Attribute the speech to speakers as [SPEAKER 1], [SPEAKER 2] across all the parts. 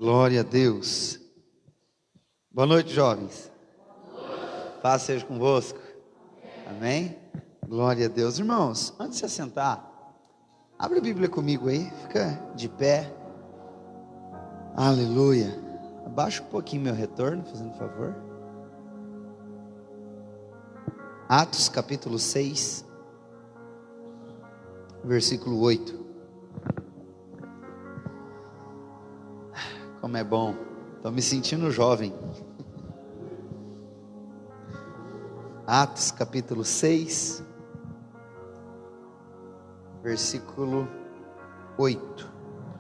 [SPEAKER 1] Glória a Deus. Boa noite, jovens. Paz seja convosco. Amém? Glória a Deus. Irmãos, antes de se assentar, abre a Bíblia comigo aí, fica de pé. Aleluia. Abaixa um pouquinho meu retorno, fazendo favor. Atos capítulo 6, versículo 8. Como é bom, estou me sentindo jovem. Atos capítulo 6, versículo 8.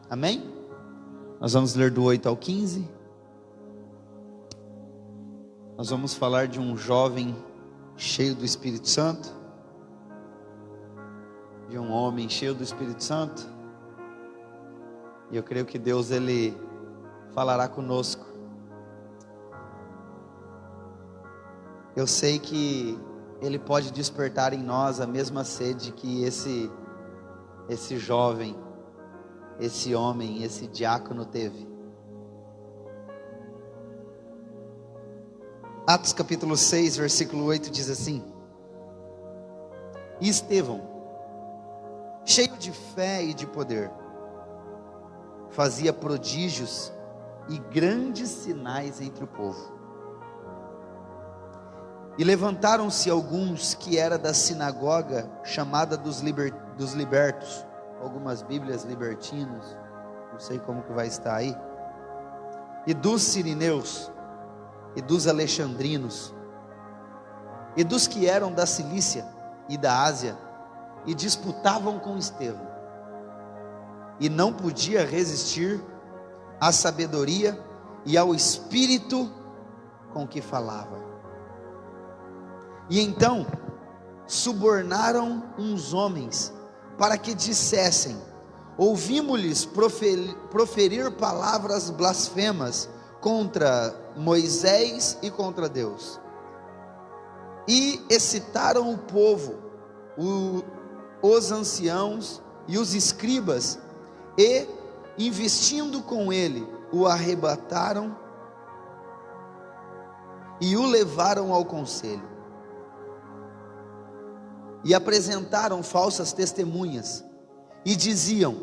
[SPEAKER 1] Amém? Nós vamos ler do 8 ao 15. Nós vamos falar de um jovem cheio do Espírito Santo, de um homem cheio do Espírito Santo. E eu creio que Deus, Ele falará conosco. Eu sei que Ele pode despertar em nós a mesma sede que esse jovem, esse homem, esse diácono teve. Atos capítulo 6, versículo 8 diz assim: E Estevão, cheio de fé e de poder, fazia prodígios e grandes sinais entre o povo. E levantaram-se alguns que era da sinagoga chamada dos libertos, algumas bíblias libertinos, não sei como que vai estar aí, e dos sirineus, e dos alexandrinos, e dos que eram da Cilícia e da Ásia, e disputavam com Estevão, e não podia resistir à sabedoria e ao espírito com que falava. E então subornaram uns homens para que dissessem: ouvimos-lhes proferir palavras blasfemas contra Moisés e contra Deus. E excitaram o povo, os anciãos e os escribas, e investindo com ele, o arrebataram e o levaram ao conselho, e apresentaram falsas testemunhas, e diziam: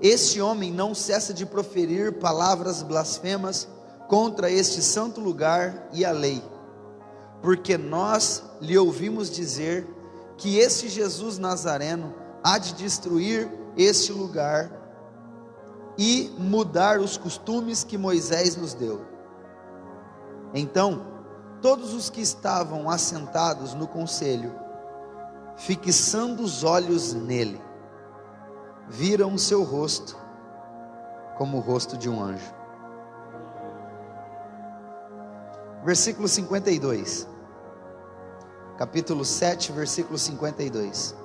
[SPEAKER 1] este homem não cessa de proferir palavras blasfemas contra este santo lugar e a lei, porque nós lhe ouvimos dizer que este Jesus Nazareno há de destruir este lugar e mudar os costumes que Moisés nos deu. Então todos os que estavam assentados no conselho, fixando os olhos nele, viram o seu rosto como o rosto de um anjo. Versículo 52, capítulo 7, versículo 52.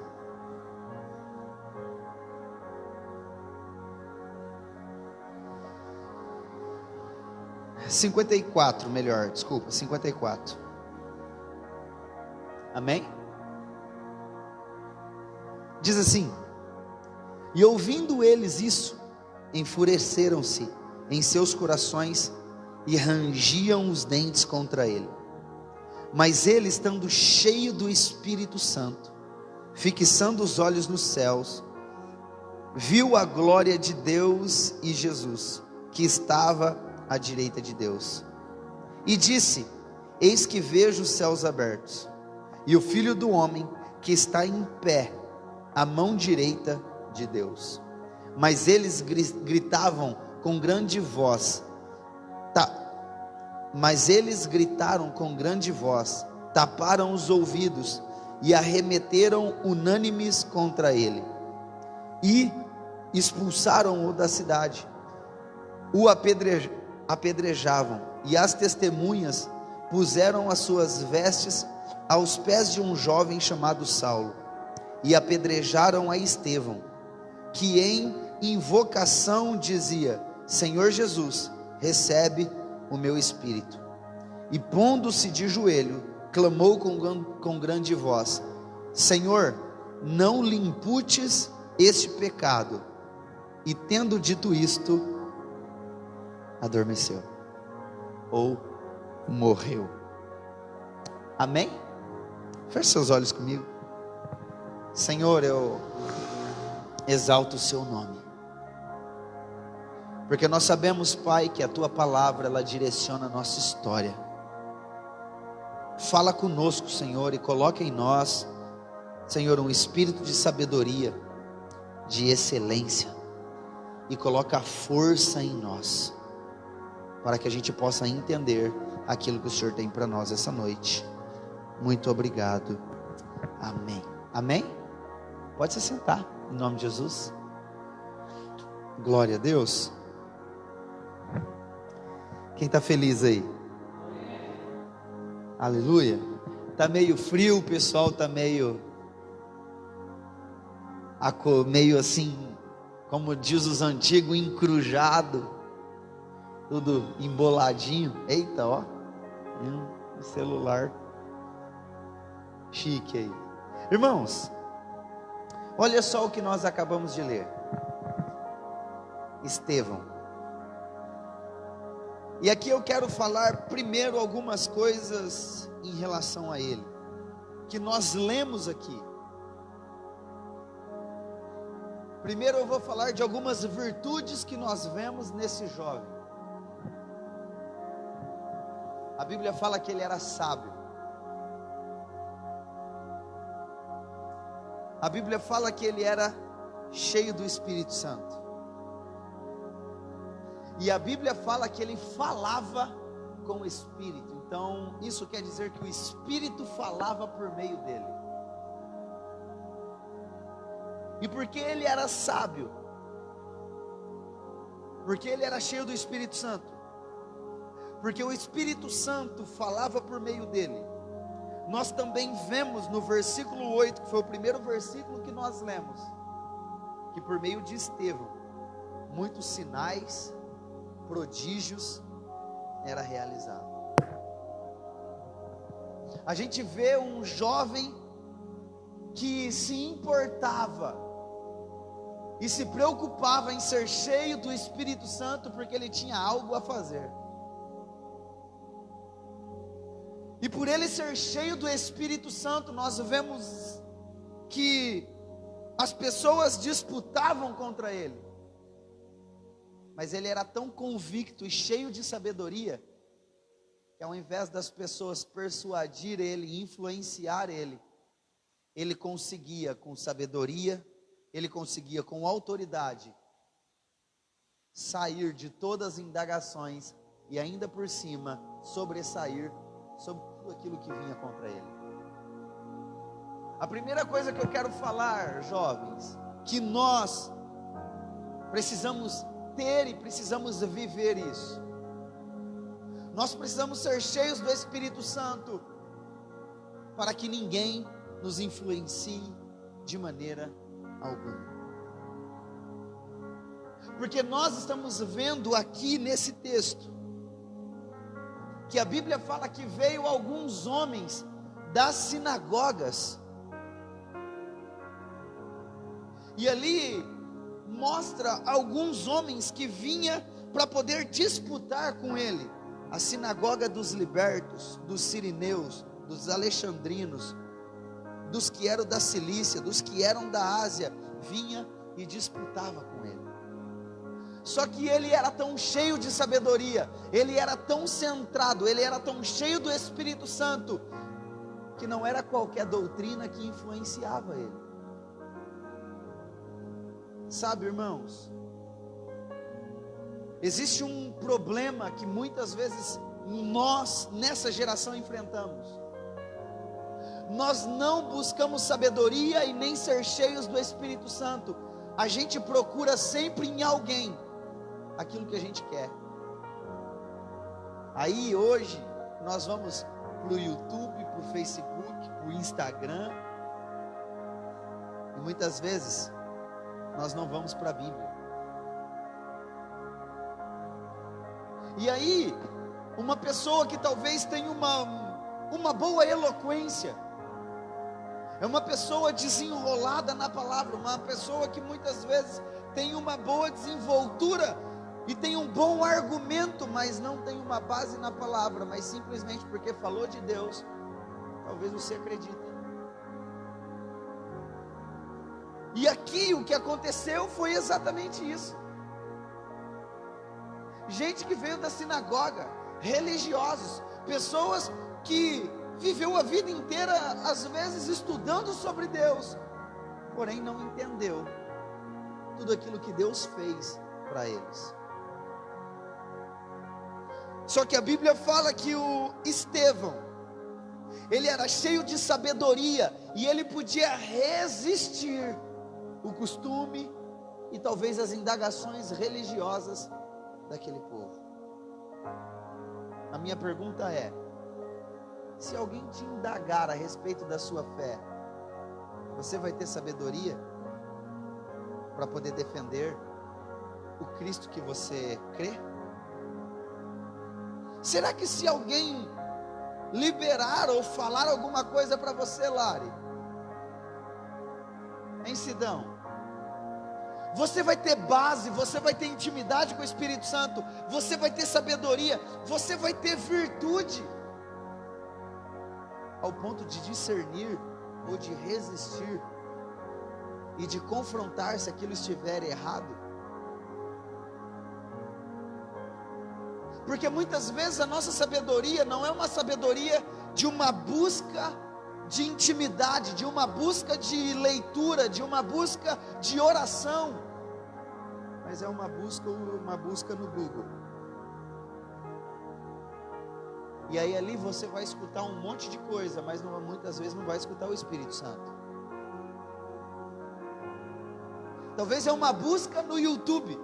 [SPEAKER 1] Melhor, desculpa, 54. Amém? Diz assim: e ouvindo eles isso, enfureceram-se em seus corações e rangiam os dentes contra ele. Mas ele, estando cheio do Espírito Santo, fixando os olhos nos céus, viu a glória de Deus e Jesus, que estava à direita de Deus, e disse: eis que vejo os céus abertos, e o Filho do homem que está em pé à mão direita de Deus. Mas eles gritavam com grande voz, taparam os ouvidos e arremeteram unânimes contra ele, e expulsaram-o da cidade, o apedrejavam, e as testemunhas puseram as suas vestes aos pés de um jovem chamado Saulo, e apedrejaram a Estevão, que em invocação dizia: Senhor Jesus, recebe o meu espírito. E pondo-se de joelho, clamou com grande voz: Senhor, não lhe imputes este pecado. E tendo dito isto, adormeceu ou morreu. Amém? Feche seus olhos comigo. Senhor, eu exalto o seu nome, porque nós sabemos, Pai, que a tua palavra, ela direciona a nossa história. Fala conosco, Senhor, e coloca em nós, Senhor, um espírito de sabedoria, de excelência, e coloca a força em nós, para que a gente possa entender aquilo que o Senhor tem para nós essa noite. Muito obrigado. Amém. Amém? Pode se sentar, em nome de Jesus. Glória a Deus. Quem está feliz aí? Aleluia. Está meio frio, o pessoal está meio assim, como diz os antigos, encrujado, tudo emboladinho. Eita, ó, um celular chique aí. Irmãos, olha só o que nós acabamos de ler. Estevão. E aqui eu quero falar primeiro algumas coisas em relação a ele, que nós lemos aqui. Primeiro eu vou falar de algumas virtudes que nós vemos nesse jovem. A Bíblia fala que ele era sábio. A Bíblia fala que ele era cheio do Espírito Santo. E a Bíblia fala que ele falava com o Espírito. Então, isso quer dizer que o Espírito falava por meio dele. E porque ele era sábio? Porque ele era cheio do Espírito Santo. Porque o Espírito Santo falava por meio dele. Nós também vemos no versículo 8, que foi o primeiro versículo que nós lemos, que por meio de Estevão, muitos sinais, prodígios era realizado. A gente vê um jovem que se importava e se preocupava em ser cheio do Espírito Santo, porque ele tinha algo a fazer. E por ele ser cheio do Espírito Santo, nós vemos que as pessoas disputavam contra ele. Mas ele era tão convicto e cheio de sabedoria, que ao invés das pessoas persuadir ele, influenciar ele, ele conseguia com sabedoria, ele conseguia com autoridade, sair de todas as indagações e ainda por cima, sobressair sobre tudo aquilo que vinha contra ele. A primeira coisa que eu quero falar, jovens, que nós precisamos ter e precisamos viver isso. Nós precisamos ser cheios do Espírito Santo, para que ninguém nos influencie de maneira alguma. Porque nós estamos vendo aqui nesse texto, que a Bíblia fala que veio alguns homens das sinagogas, e ali mostra alguns homens que vinha para poder disputar com ele. A sinagoga dos libertos, dos sirineus, dos alexandrinos, dos que eram da Cilícia, dos que eram da Ásia, vinha e disputava com ele. Só que ele era tão cheio de sabedoria, ele era tão centrado, ele era tão cheio do Espírito Santo, que não era qualquer doutrina que influenciava ele. Sabe, irmãos, existe um problema que muitas vezes nós nessa geração enfrentamos. Nós não buscamos sabedoria e nem ser cheios do Espírito Santo. A gente procura sempre em alguém aquilo que a gente quer. Aí hoje nós vamos para o YouTube, para o Facebook, para o Instagram, e muitas vezes nós não vamos para a Bíblia. E aí, uma pessoa que talvez tenha uma boa eloquência, é uma pessoa desenrolada na palavra, uma pessoa que muitas vezes tem uma boa desenvoltura e tem um bom argumento, mas não tem uma base na palavra, mas simplesmente porque falou de Deus, talvez você acredite. E aqui o que aconteceu foi exatamente isso. Gente que veio da sinagoga, religiosos, pessoas que viveu a vida inteira, às vezes, estudando sobre Deus, porém não entendeu tudo aquilo que Deus fez para eles. Só que a Bíblia fala que o Estevão, ele era cheio de sabedoria, e ele podia resistir o costume e talvez as indagações religiosas daquele povo. A minha pergunta é: se alguém te indagar a respeito da sua fé, você vai ter sabedoria para poder defender o Cristo que você crê? Será que se alguém liberar ou falar alguma coisa para você, Lari, em Sidão, você vai ter base, você vai ter intimidade com o Espírito Santo, você vai ter sabedoria, você vai ter virtude, ao ponto de discernir ou de resistir e de confrontar se aquilo estiver errado? Porque muitas vezes a nossa sabedoria não é uma sabedoria de uma busca de intimidade, de uma busca de leitura, de uma busca de oração, mas é uma busca no Google. E aí ali você vai escutar um monte de coisa, mas muitas vezes não vai escutar o Espírito Santo. Talvez é uma busca no YouTube,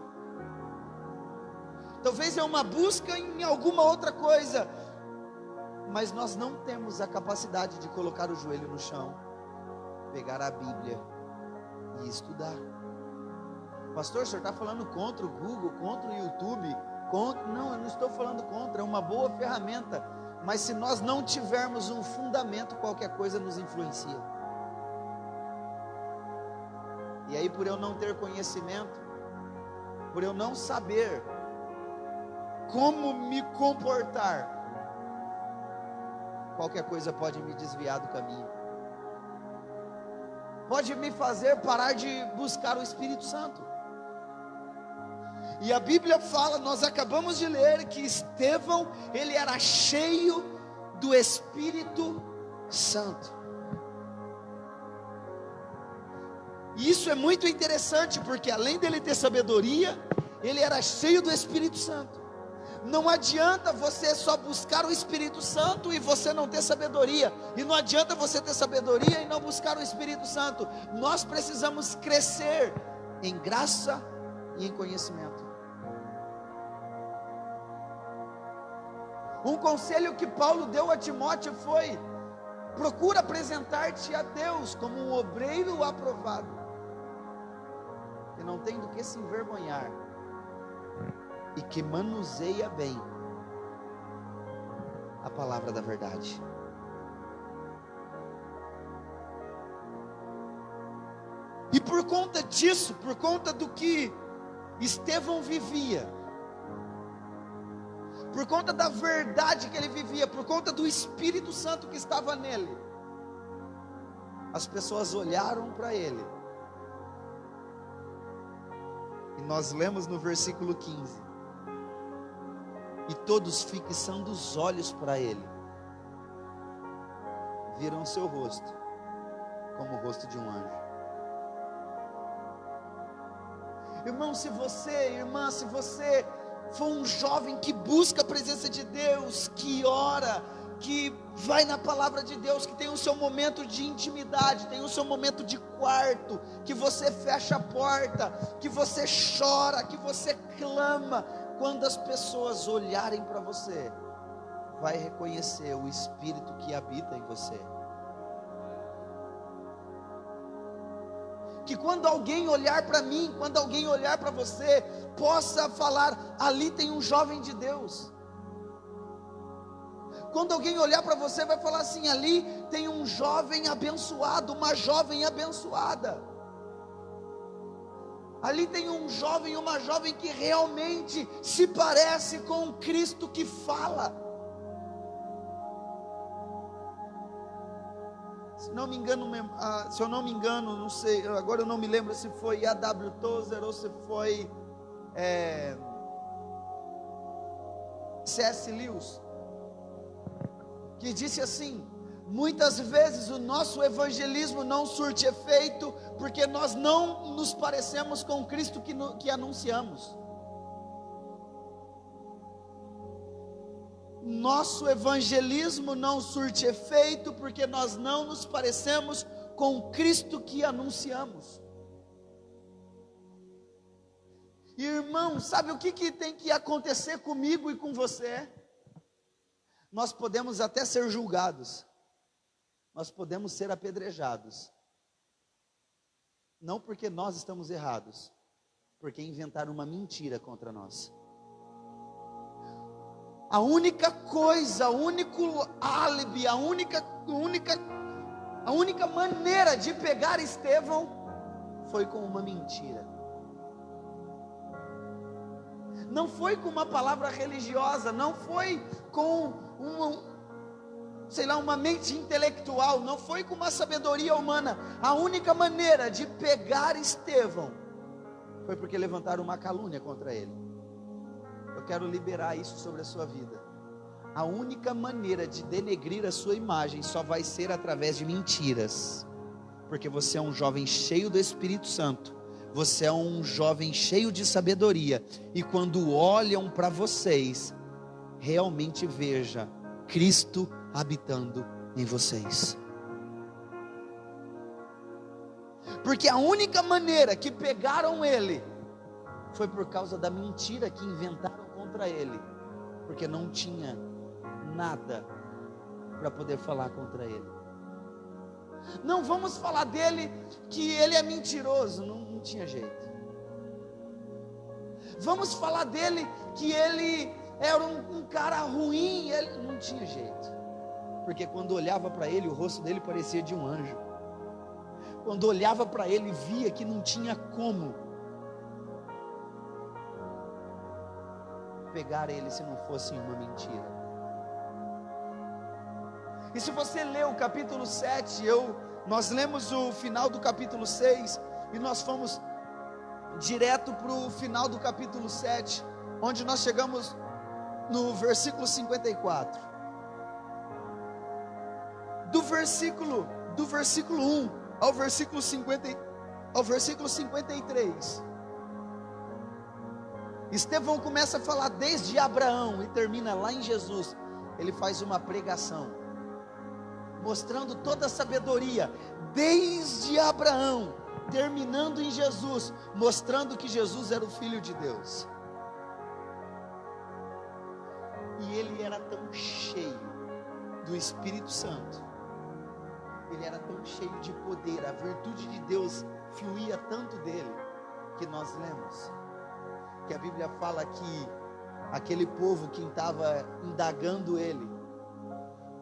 [SPEAKER 1] talvez é uma busca em alguma outra coisa, mas nós não temos a capacidade de colocar o joelho no chão, pegar a Bíblia e estudar. Pastor, o senhor está falando contra o Google, contra o YouTube? Não, eu não estou falando contra, é uma boa ferramenta, mas se nós não tivermos um fundamento, qualquer coisa nos influencia. E aí, por eu não ter conhecimento, por eu não saber como me comportar, qualquer coisa pode me desviar do caminho, pode me fazer parar de buscar o Espírito Santo. E a Bíblia fala, nós acabamos de ler, que Estevão, ele era cheio do Espírito Santo. E isso é muito interessante, porque além dele ter sabedoria, ele era cheio do Espírito Santo. Não adianta você só buscar o Espírito Santo e você não ter sabedoria, e não adianta você ter sabedoria e não buscar o Espírito Santo. Nós precisamos crescer em graça e em conhecimento. Um conselho que Paulo deu a Timóteo foi: procura apresentar-te a Deus como um obreiro aprovado, que não tem do que se envergonhar, e que manuseia bem a palavra da verdade. E por conta disso, por conta do que Estevão vivia, por conta da verdade que ele vivia, por conta do Espírito Santo que estava nele, as pessoas olharam para ele. E nós lemos no versículo 15: e todos, fixando os olhos para ele, viram seu rosto como o rosto de um anjo. Irmão, se você for um jovem que busca a presença de Deus, que ora, que vai na palavra de Deus, que tem o seu momento de intimidade, tem o seu momento de quarto, que você fecha a porta, que você chora, que você clama, quando as pessoas olharem para você, vai reconhecer o Espírito que habita em você. Que quando alguém olhar para mim, quando alguém olhar para você, possa falar: ali tem um jovem de Deus. Quando alguém olhar para você, vai falar assim: ali tem um jovem abençoado, uma jovem abençoada. Ali tem um jovem e uma jovem que realmente se parece com o Cristo que fala. Se eu não me engano, não sei, agora eu não me lembro se foi A.W. Tozer ou se foi C.S. Lewis, que disse assim: muitas vezes o nosso evangelismo não surte efeito, porque nós não nos parecemos com o Cristo que anunciamos. Nosso evangelismo não surte efeito, porque nós não nos parecemos com o Cristo que anunciamos. Irmão, sabe o que tem que acontecer comigo e com você? Nós podemos até ser julgados, nós podemos ser apedrejados, não porque nós estamos errados, porque inventaram uma mentira contra nós. A única coisa, o único álibi, a única maneira de pegar Estevão foi com uma mentira. Não foi com uma palavra religiosa, não foi com uma mente intelectual, não foi com uma sabedoria humana. A única maneira de pegar Estevão foi porque levantaram uma calúnia contra ele. Eu quero liberar isso sobre a sua vida. A única maneira de denegrir a sua imagem só vai ser através de mentiras, porque você é um jovem cheio do Espírito Santo, você é um jovem cheio de sabedoria, e quando olham para vocês, realmente veja Cristo habitando em vocês. Porque a única maneira que pegaram ele foi por causa da mentira que inventaram contra ele, porque não tinha nada para poder falar contra ele. Não vamos falar dele que ele é mentiroso, não tinha jeito. Vamos falar dele que ele era um cara ruim, ele não tinha jeito. Porque quando olhava para ele, o rosto dele parecia de um anjo. Quando olhava para ele, via que não tinha como pegar ele se não fosse uma mentira. E se você lê o capítulo 7, nós lemos o final do capítulo 6, e nós fomos direto para o final do capítulo 7, onde nós chegamos no versículo 54. Do versículo 1 ao versículo 53, Estevão começa a falar desde Abraão e termina lá em Jesus. Ele faz uma pregação, mostrando toda a sabedoria, desde Abraão, terminando em Jesus, mostrando que Jesus era o Filho de Deus. E ele era tão cheio do Espírito Santo, ele era tão cheio de poder, a virtude de Deus fluía tanto dele, que nós lemos que a Bíblia fala que aquele povo que estava indagando ele,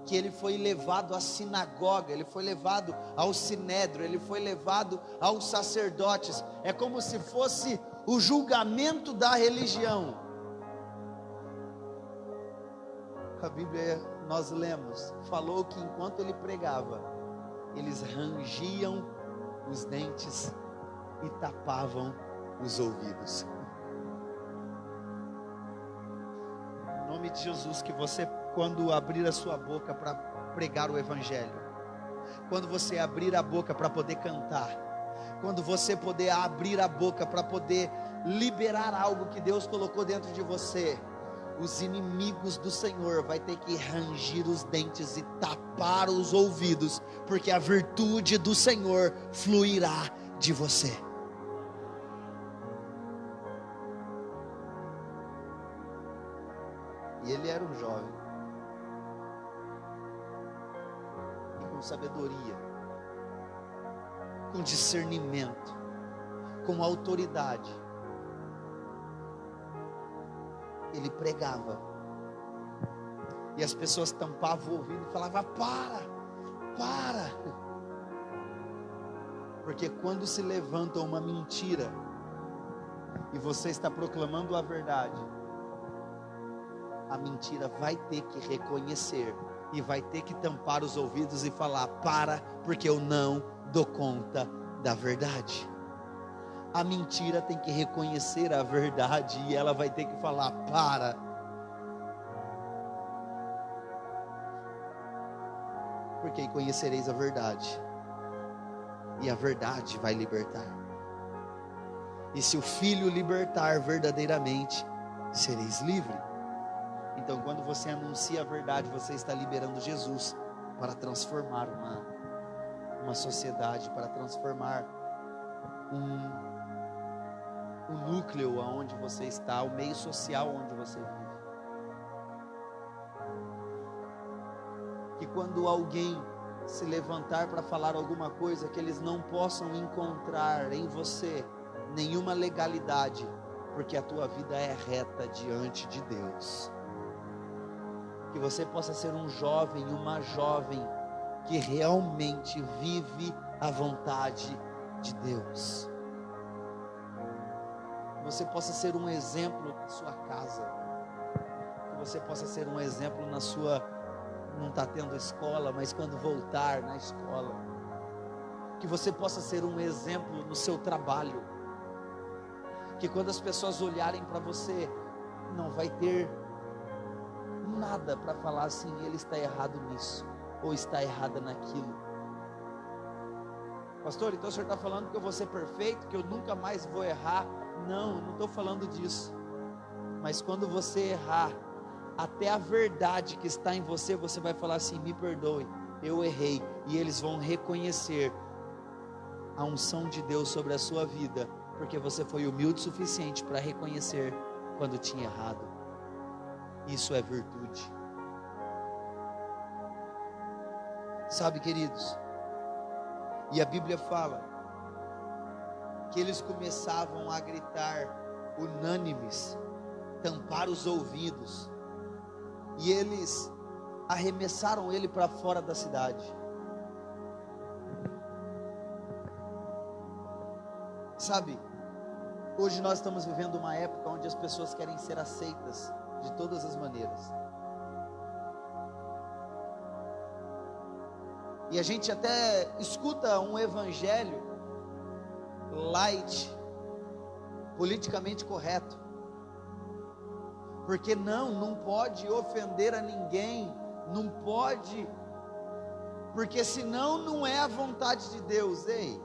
[SPEAKER 1] que ele foi levado à sinagoga, ele foi levado ao sinédrio, ele foi levado aos sacerdotes. É como se fosse o julgamento da religião. A Bíblia, nós lemos, falou que enquanto ele pregava, eles rangiam os dentes e tapavam os ouvidos. Em nome de Jesus, que você, quando abrir a sua boca para pregar o Evangelho, quando você abrir a boca para poder cantar, quando você poder abrir a boca para poder liberar algo que Deus colocou dentro de você, os inimigos do Senhor vai ter que rangir os dentes e tapar os ouvidos, porque a virtude do Senhor fluirá de você. E ele era um jovem, e com sabedoria, com discernimento, com autoridade, ele pregava, e as pessoas tampavam o ouvido e falavam: para, porque quando se levanta uma mentira, e você está proclamando a verdade, a mentira vai ter que reconhecer e vai ter que tampar os ouvidos e falar: para, porque eu não dou conta da verdade. A mentira tem que reconhecer a verdade e ela vai ter que falar: para. Porque conhecereis a verdade, e a verdade vai libertar. E se o Filho libertar verdadeiramente, sereis livres. Então, quando você anuncia a verdade, você está liberando Jesus para transformar uma sociedade, para transformar o núcleo onde você está, o meio social onde você vive. Que quando alguém se levantar para falar alguma coisa, que eles não possam encontrar em você nenhuma legalidade, porque a tua vida é reta diante de Deus. Que você possa ser um jovem, uma jovem que realmente vive a vontade de Deus. Que você possa ser um exemplo na sua casa. Que você possa ser um exemplo na sua, não está tendo escola, mas quando voltar na escola. Que você possa ser um exemplo no seu trabalho. Que quando as pessoas olharem para você, não vai ter nada para falar assim: ele está errado nisso, ou está errada naquilo. Pastor, então o senhor está falando que eu vou ser perfeito, que eu nunca mais vou errar? Não, não estou falando disso. Mas quando você errar, até a verdade que está em você, você vai falar assim: me perdoe, eu errei. E eles vão reconhecer a unção de Deus sobre a sua vida, porque você foi humilde o suficiente para reconhecer quando tinha errado. Isso é virtude. Sabe, queridos, e a Bíblia fala que eles começavam a gritar unânimes, tampar os ouvidos, e eles arremessaram ele para fora da cidade. Sabe, hoje nós estamos vivendo uma época onde as pessoas querem ser aceitas de todas as maneiras. E a gente até escuta um evangelho light, politicamente correto. Porque não pode ofender a ninguém, não pode, porque senão não é a vontade de Deus. Ei,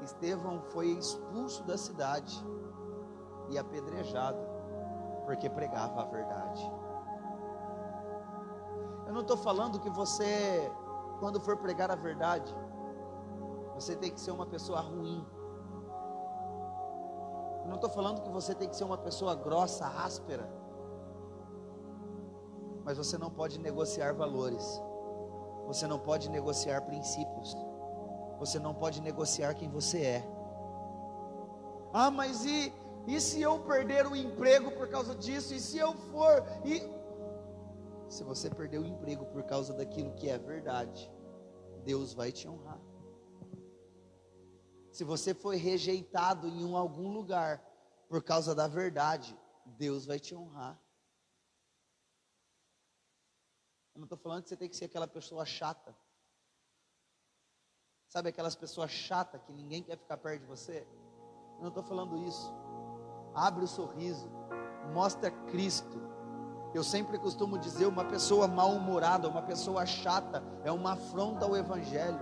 [SPEAKER 1] Estevão foi expulso da cidade e apedrejado, porque pregava a verdade. Eu não estou falando que você, quando for pregar a verdade, você tem que ser uma pessoa ruim. Eu não estou falando que você tem que ser uma pessoa grossa, áspera. Mas você não pode negociar valores. Você não pode negociar princípios. Você não pode negociar quem você é. Ah, mas e se eu perder o emprego por causa disso? E se eu for... Se você perder o emprego por causa daquilo que é verdade, Deus vai te honrar. Se você foi rejeitado em algum lugar por causa da verdade, Deus vai te honrar. Eu não estou falando que você tem que ser aquela pessoa chata. Sabe aquelas pessoas chatas que ninguém quer ficar perto de você? Eu não estou falando isso. Abre o sorriso, mostra Cristo. Eu sempre costumo dizer, uma pessoa mal-humorada, uma pessoa chata, é uma afronta ao Evangelho.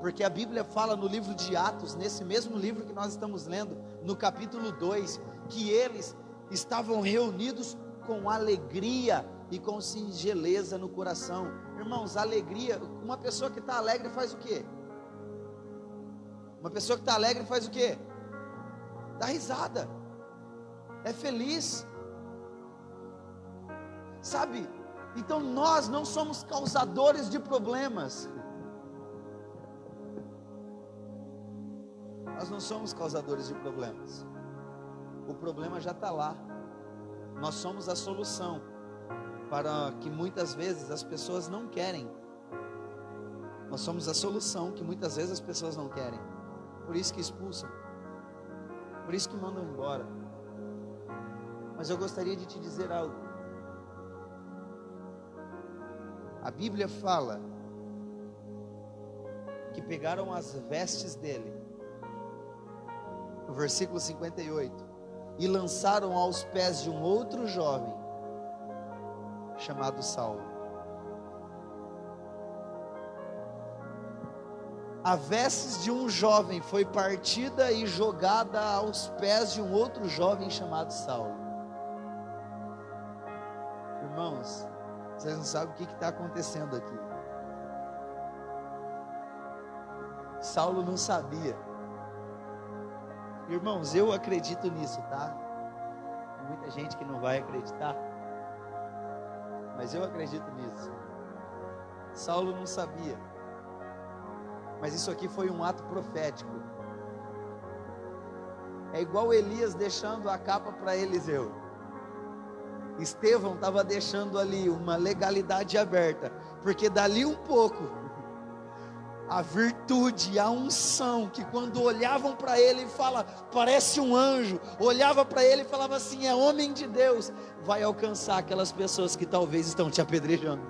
[SPEAKER 1] Porque a Bíblia fala no livro de Atos, nesse mesmo livro que nós estamos lendo, no capítulo 2, que eles estavam reunidos com alegria e com singeleza no coração. Irmãos, alegria, uma pessoa que está alegre faz o quê? Uma pessoa que está alegre faz o quê? Dá risada, é feliz. Sabe? Então nós não somos causadores de problemas. Nós não somos causadores de problemas. O problema já está lá. Nós somos a solução para que muitas vezes as pessoas não querem. Nós somos a solução que muitas vezes as pessoas não querem. Por isso que expulsam. Por isso que mandam embora. Mas eu gostaria de te dizer algo. A Bíblia fala que pegaram as vestes dele, no versículo 58, e lançaram aos pés de um outro jovem, chamado Saulo. A vestes de um jovem foi partida e jogada aos pés de um outro jovem chamado Saulo. Irmãos, vocês não sabem o que está acontecendo aqui. Saulo não sabia. Irmãos, eu acredito nisso, tá? Tem muita gente que não vai acreditar, mas eu acredito nisso. Saulo não sabia, mas isso aqui foi um ato profético. É igual Elias deixando a capa para Eliseu. Estevão estava deixando ali uma legalidade aberta, porque dali um pouco, a virtude, a unção, que quando olhavam para ele e fala, parece um anjo, olhava para ele e falava assim, é homem de Deus, vai alcançar aquelas pessoas que talvez estão te apedrejando.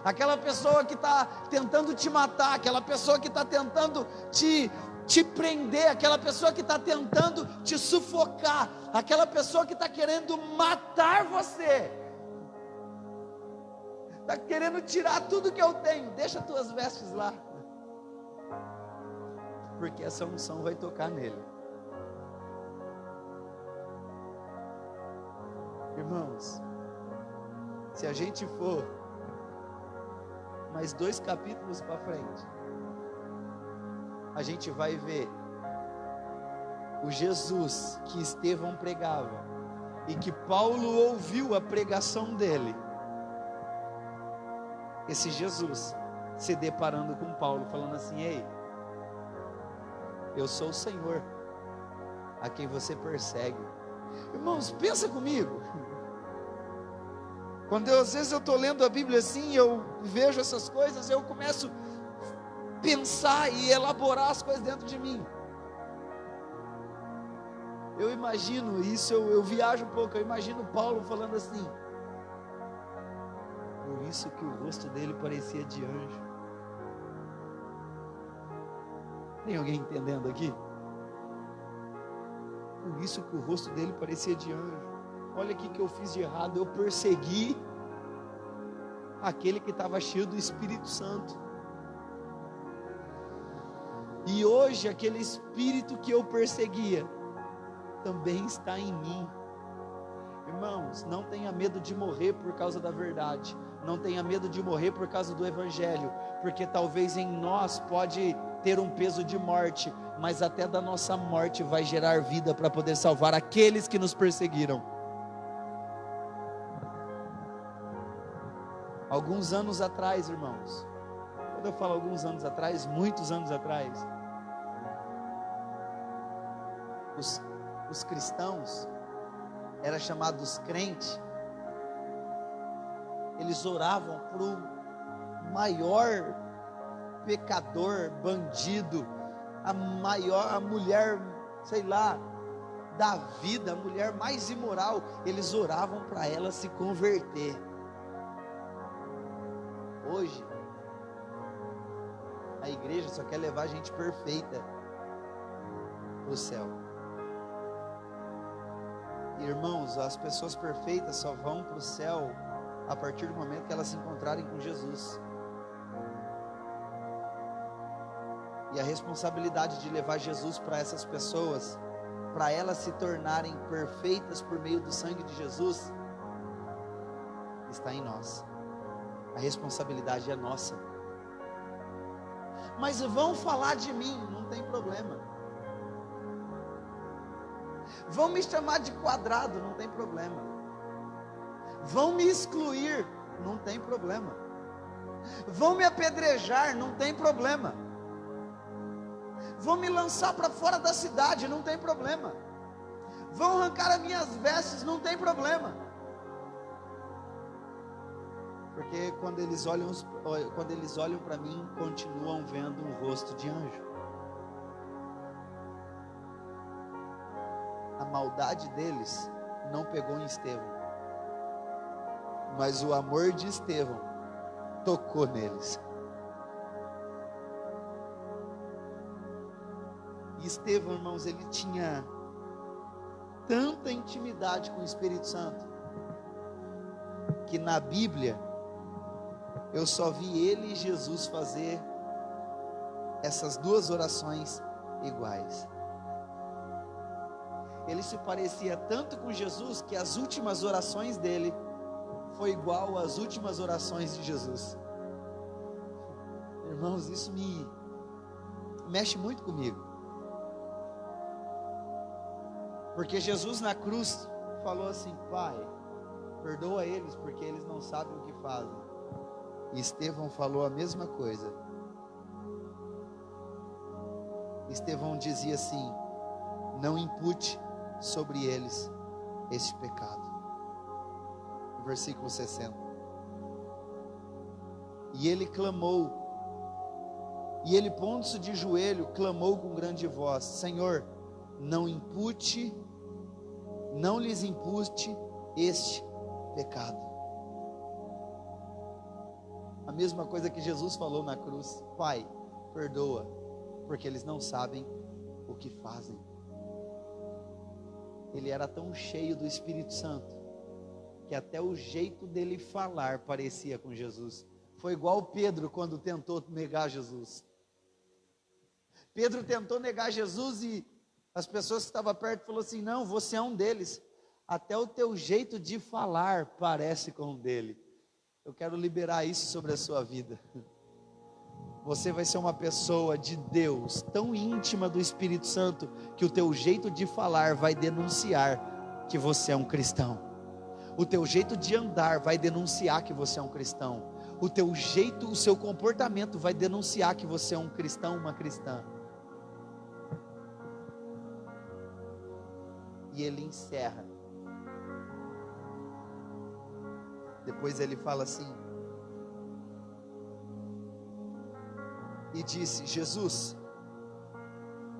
[SPEAKER 1] Aquela pessoa que está tentando te matar, aquela pessoa que está tentando te prender, aquela pessoa que está tentando te sufocar, aquela pessoa que está querendo matar você, está querendo tirar tudo que eu tenho. Deixa as tuas vestes lá, porque essa unção vai tocar nele. Irmãos, se a gente for mais 2 capítulos para frente, a gente vai ver o Jesus que Estevão pregava e que Paulo ouviu a pregação dele. Esse Jesus se deparando com Paulo, falando assim, ei, eu sou o Senhor a quem você persegue. Irmãos, pensa comigo. Às vezes eu estou lendo a Bíblia assim, eu vejo essas coisas, eu começo a pensar e elaborar as coisas dentro de mim. Eu imagino isso, eu viajo um pouco, eu imagino Paulo falando assim, por isso que o rosto dele parecia de anjo. Tem alguém entendendo aqui? Por isso que o rosto dele parecia de anjo. Olha o que eu fiz de errado, eu persegui aquele que estava cheio do Espírito Santo, e hoje aquele Espírito que eu perseguia, também está em mim. Irmãos, não tenha medo de morrer por causa da verdade, não tenha medo de morrer por causa do Evangelho, porque talvez em nós pode ter um peso de morte, mas até da nossa morte vai gerar vida para poder salvar aqueles que nos perseguiram. Alguns anos atrás, irmãos, quando eu falo alguns anos atrás, muitos anos atrás, os cristãos, eram chamados crentes, eles oravam por um maior pecador, bandido, a mulher, sei lá, da vida, a mulher mais imoral, eles oravam para ela se converter. Hoje, a igreja só quer levar gente perfeita para o céu. Irmãos, as pessoas perfeitas só vão para o céu a partir do momento que elas se encontrarem com Jesus. E a responsabilidade de levar Jesus para essas pessoas, para elas se tornarem perfeitas por meio do sangue de Jesus, está em nós. A responsabilidade é nossa. Mas vão falar de mim, não tem problema. Vão me chamar de quadrado, não tem problema. Vão me excluir, não tem problema. Vão me apedrejar, não tem problema. Vão me lançar para fora da cidade, não tem problema. Vão arrancar as minhas vestes, não tem problema. Porque quando eles olham para mim, continuam vendo um rosto de anjo. a maldade deles não pegou em Estevão, mas o amor de Estevão tocou neles. E Estevão, irmãos, ele tinha tanta intimidade com o Espírito Santo, que na Bíblia eu só vi ele e Jesus fazer essas duas orações iguais. Ele se parecia tanto com Jesus que as últimas orações dele foi igual às últimas orações de Jesus. Irmãos, isso me mexe muito comigo. Porque Jesus na cruz falou assim: Pai, perdoa eles porque eles não sabem o que fazem. E Estevão falou a mesma coisa. Estevão dizia assim: não impute sobre eles este pecado. Versículo 60. E ele clamou, e ele pondo-se de joelho, clamou com grande voz: Senhor, não lhes impute este pecado. A mesma coisa que Jesus falou na cruz: Pai, perdoa, porque eles não sabem o que fazem. Ele era tão cheio do Espírito Santo, que até o jeito dele falar parecia com Jesus. Foi igual Pedro quando tentou negar Jesus. Pedro tentou negar Jesus e as pessoas que estavam perto falaram assim: não, você é um deles. Até o teu jeito de falar parece com o dele. Eu quero liberar isso sobre a sua vida. Você vai ser uma pessoa de Deus, tão íntima do Espírito Santo, que o teu jeito de falar vai denunciar que você é um cristão. O teu jeito de andar vai denunciar que você é um cristão. O teu jeito, o seu comportamento vai denunciar que você é um cristão, uma cristã. E ele encerra. Depois ele fala assim: e disse: Jesus,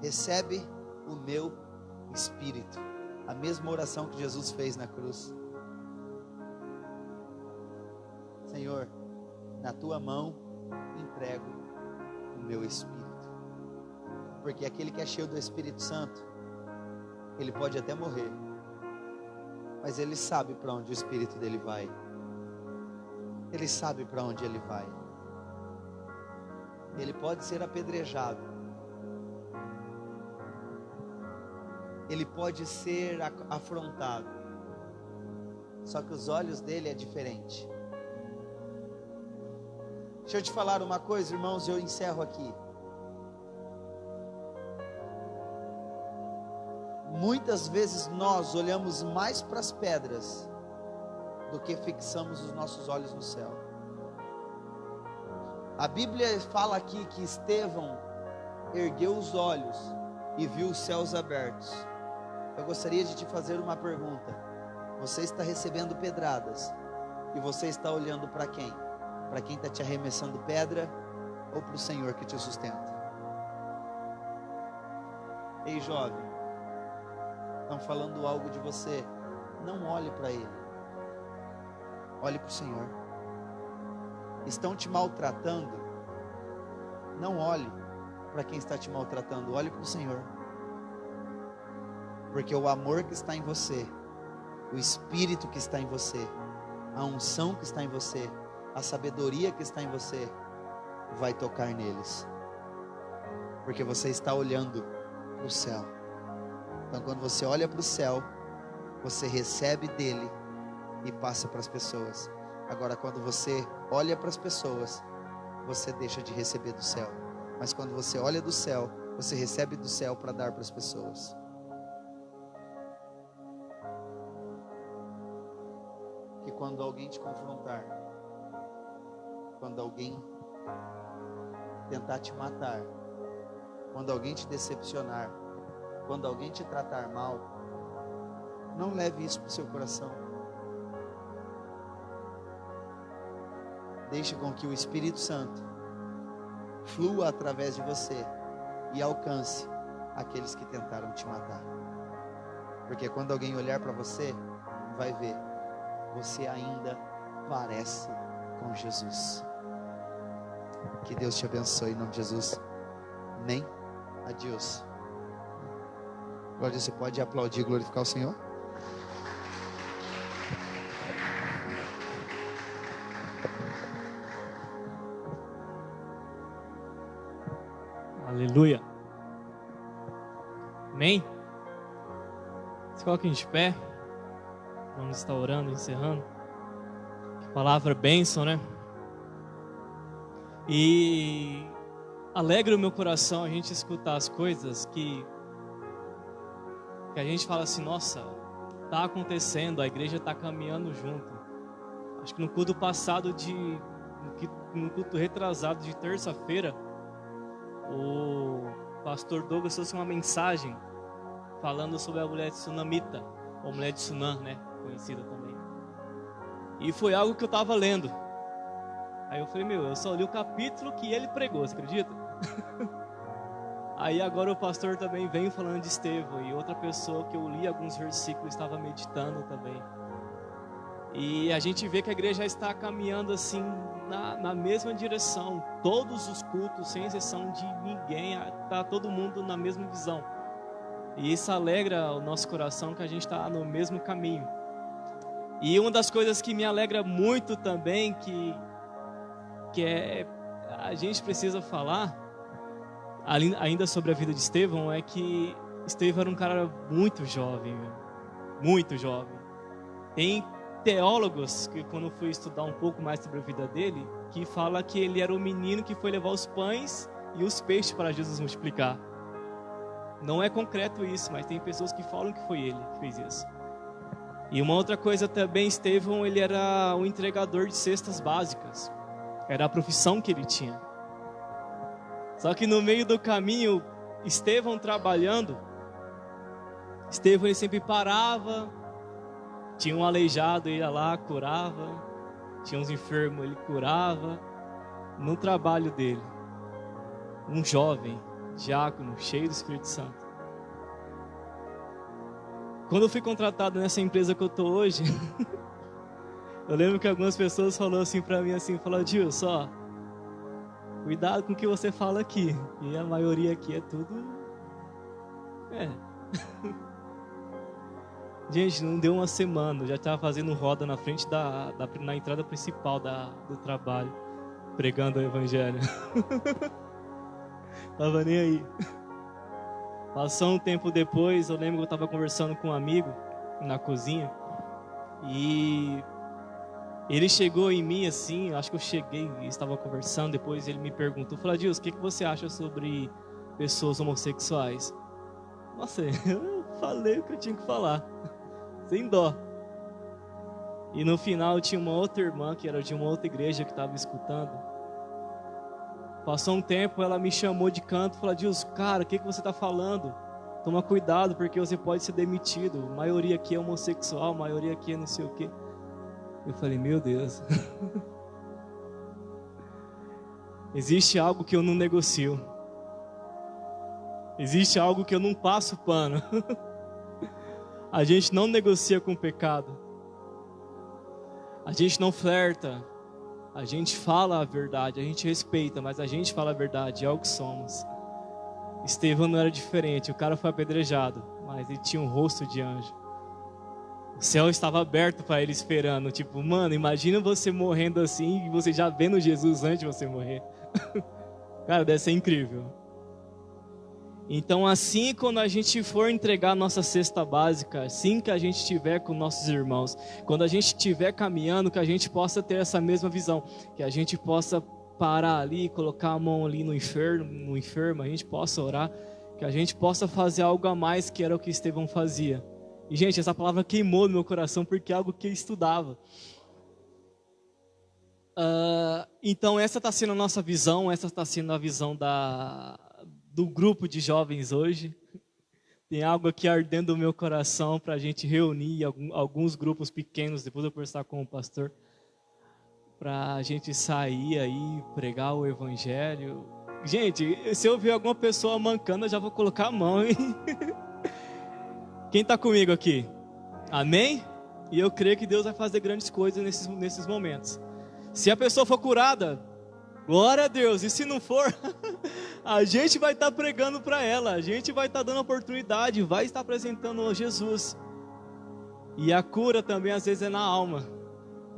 [SPEAKER 1] recebe o meu espírito. A mesma oração que Jesus fez na cruz. Senhor, na tua mão entrego o meu espírito. Porque aquele que é cheio do Espírito Santo, ele pode até morrer, mas ele sabe para onde o espírito dele vai. Ele sabe para onde ele vai. Ele pode ser apedrejado, ele pode ser afrontado, só que os olhos dele é diferente. Deixa eu te falar uma coisa, irmãos, e eu encerro aqui. Muitas vezes nós olhamos mais para as pedras do que fixamos os nossos olhos no céu. A Bíblia fala aqui que Estevão ergueu os olhos e viu os céus abertos. Eu gostaria de te fazer uma pergunta. Você está recebendo pedradas e você está olhando para quem? Para quem está te arremessando pedra ou para o Senhor que te sustenta? Ei, jovem, estão falando algo de você, não olhe para ele, olhe para o Senhor. Estão te maltratando, não olhe para quem está te maltratando, olhe para o Senhor. Porque o amor que está em você, o Espírito que está em você, a unção que está em você, a sabedoria que está em você, vai tocar neles. Porque você está olhando para o céu. Então quando você olha para o céu, você recebe dele e passa para as pessoas. Agora quando você olha para as pessoas, você deixa de receber do céu. Mas quando você olha do céu, você recebe do céu para dar para as pessoas. Que quando alguém te confrontar, quando alguém tentar te matar, quando alguém te decepcionar, quando alguém te tratar mal, não leve isso para o seu coração. Deixe com que o Espírito Santo flua através de você e alcance aqueles que tentaram te matar. Porque quando alguém olhar para você, vai ver, você ainda parece com Jesus. Que Deus te abençoe em nome de Jesus. Amém? Adiós. Agora você pode aplaudir e glorificar o Senhor?
[SPEAKER 2] Aleluia. Amém? Se coloquem de pé. Vamos estar orando, encerrando. Que palavra bênção, né? E alegra o meu coração a gente escutar as coisas que a gente fala assim, nossa, tá acontecendo, a igreja tá caminhando junto. Acho que no culto passado no culto retrasado de terça-feira, o pastor Douglas trouxe uma mensagem falando sobre a mulher de Sunamita, ou mulher de Sunam, né, conhecida também. E foi algo que eu estava lendo. Aí eu falei, eu só li o capítulo que ele pregou, você acredita? Aí agora o pastor também vem falando de Estevão, e outra pessoa que eu li alguns versículos estava meditando também. E a gente vê que a igreja está caminhando assim na mesma direção. Todos os cultos, sem exceção de ninguém, está todo mundo na mesma visão. E isso alegra o nosso coração, que a gente está no mesmo caminho. E uma das coisas que me alegra muito também, que a gente precisa falar, ainda sobre a vida de Estevão, é que Estevão era um cara muito jovem, muito jovem. Tem teólogos que, quando eu fui estudar um pouco mais sobre a vida dele, que fala que ele era o menino que foi levar os pães e os peixes para Jesus multiplicar. Não é concreto isso, mas tem pessoas que falam que foi ele que fez isso. E uma outra coisa também, Estevão, ele era um entregador de cestas básicas. Era a profissão que ele tinha. Só que no meio do caminho, Estevão trabalhando, Estevão ele sempre parava, tinha um aleijado, ele ia lá, curava, tinha uns enfermos, ele curava. No trabalho dele, um jovem, diácono, cheio do Espírito Santo. Quando eu fui contratado nessa empresa que eu estou hoje, eu lembro que algumas pessoas falaram assim para mim, assim, falaram, Dilson, ó, cuidado com o que você fala aqui. E a maioria aqui é tudo... Gente, não deu uma semana, eu já estava fazendo roda na frente na entrada principal do trabalho, pregando o evangelho. Tava nem aí. Passou um tempo depois, eu lembro que eu estava conversando com um amigo na cozinha, e ele chegou em mim assim, acho que eu cheguei e estava conversando, depois ele me perguntou, falou, Dilson, o que você acha sobre pessoas homossexuais? Nossa, eu falei o que eu tinha que falar, sem dó. E no final tinha uma outra irmã, que era de uma outra igreja, que estava escutando. Passou um tempo, ela me chamou de canto e falou, Dilson, cara, o que você está falando? Toma cuidado, porque você pode ser demitido. A maioria aqui é homossexual, a maioria aqui é não sei o quê. Eu falei, meu Deus. Existe algo que eu não negocio. Existe algo que eu não passo pano. A gente não negocia com o pecado. A gente não flerta. A gente fala a verdade, a gente respeita, mas a gente fala a verdade, é o que somos. Estevão não era diferente, o cara foi apedrejado, mas ele tinha um rosto de anjo. O céu estava aberto para ele esperando, tipo, mano, imagina você morrendo assim e você já vendo Jesus antes de você morrer. Cara, deve ser incrível. Então assim, quando a gente for entregar a nossa cesta básica, assim que a gente estiver com nossos irmãos, quando a gente estiver caminhando, que a gente possa ter essa mesma visão, que a gente possa parar ali, colocar a mão ali no enfermo, a gente possa orar, que a gente possa fazer algo a mais, que era o que Estevão fazia. E gente, essa palavra queimou no meu coração, porque é algo que eu estudava. Então essa está sendo a nossa visão, essa está sendo a visão do grupo de jovens hoje. Tem algo aqui ardendo no meu coração para a gente reunir alguns grupos pequenos, depois eu conversar com o pastor, para a gente sair aí, pregar o evangelho. Gente, se eu ver alguma pessoa mancando, eu já vou colocar a mão, hein? Quem está comigo aqui? Amém? E eu creio que Deus vai fazer grandes coisas nesses momentos. Se a pessoa for curada, glória a Deus. E se não for, a gente vai estar pregando para ela. A gente vai estar dando oportunidade, vai estar apresentando Jesus. E a cura também às vezes é na alma.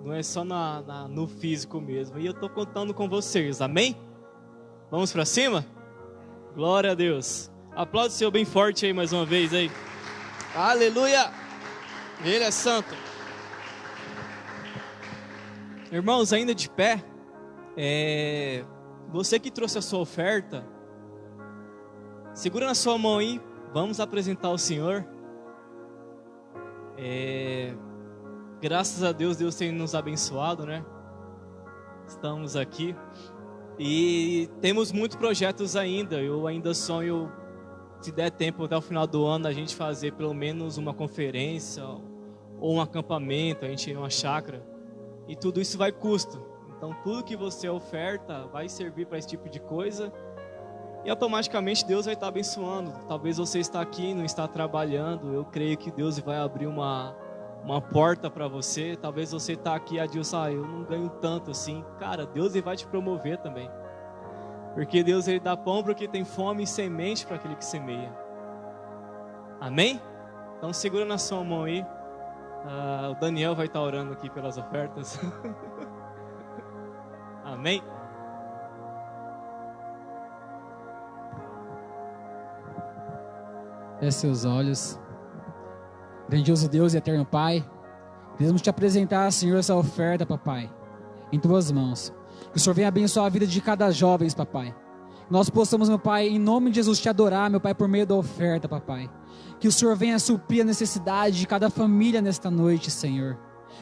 [SPEAKER 2] Não é só no físico mesmo. E eu estou contando com vocês, amém? Vamos para cima? Glória a Deus. Aplaude o Senhor bem forte aí mais uma vez aí. Aleluia! Ele é santo. Irmãos, ainda de pé, você que trouxe a sua oferta, segura na sua mão aí, vamos apresentar ao Senhor. Graças a Deus, Deus tem nos abençoado, né? Estamos aqui e temos muitos projetos ainda. Eu ainda sonho, se der tempo até o final do ano, a gente fazer pelo menos uma conferência ou um acampamento, a gente ir numa chácara. E tudo isso vai custo. Então tudo que você oferta vai servir para esse tipo de coisa. E automaticamente Deus vai estar abençoando. Talvez você está aqui e não está trabalhando. Eu creio que Deus vai abrir uma porta para você. Talvez você está aqui e diz, eu não ganho tanto assim. Cara, Deus vai te promover também. Porque Deus ele dá pão para quem tem fome e semente para aquele que semeia. Amém? Então segura na sua mão aí. O Daniel vai estar orando aqui pelas ofertas. Amém?
[SPEAKER 3] Feche seus olhos. Grandioso Deus e eterno Pai, queremos te apresentar, Senhor, essa oferta, papai, em tuas mãos. Que o Senhor venha abençoar a vida de cada jovem, papai. Que nós possamos, meu Pai, em nome de Jesus, te adorar, meu Pai, por meio da oferta, papai. Que o Senhor venha suprir a necessidade de cada família nesta noite, Senhor.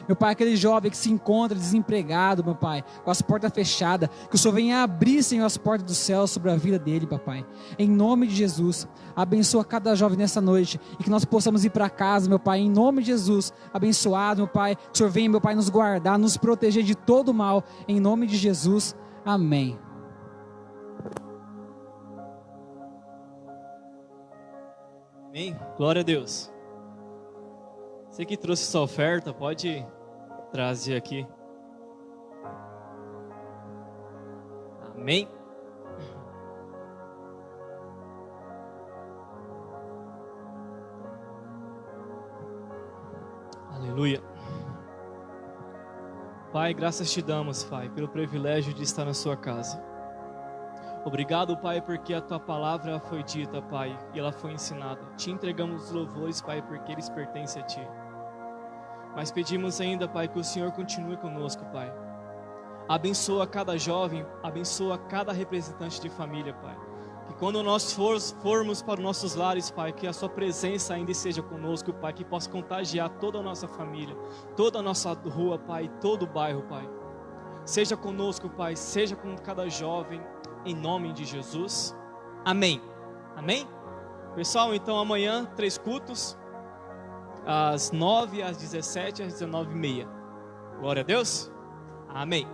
[SPEAKER 3] Meu Pai, aquele jovem que se encontra desempregado, meu Pai, com as portas fechadas, que o Senhor venha abrir, Senhor, as portas do céu sobre a vida dele, papai. Em nome de Jesus, abençoa cada jovem nessa noite e que nós possamos ir para casa, meu Pai, em nome de Jesus, abençoado, meu Pai. Que o Senhor venha, meu Pai, nos guardar, nos proteger de todo mal, em nome de Jesus. Amém.
[SPEAKER 2] Amém? Glória a Deus. Você que trouxe sua oferta, pode trazer aqui. Amém? Aleluia. Pai, graças te damos, Pai, pelo privilégio de estar na sua casa. Obrigado, Pai, porque a Tua palavra foi dita, Pai, e ela foi ensinada. Te entregamos os louvores, Pai, porque eles pertencem a Ti. Mas pedimos ainda, Pai, que o Senhor continue conosco, Pai. Abençoa cada jovem, abençoa cada representante de família, Pai. Que quando nós formos para os nossos lares, Pai, que a Sua presença ainda esteja conosco, Pai, que possa contagiar toda a nossa família, toda a nossa rua, Pai, todo o bairro, Pai. Seja conosco, Pai, seja com cada jovem, em nome de Jesus, amém, amém? Pessoal, então amanhã 3 cultos, às 9, às 17, às 19h30, glória a Deus, amém.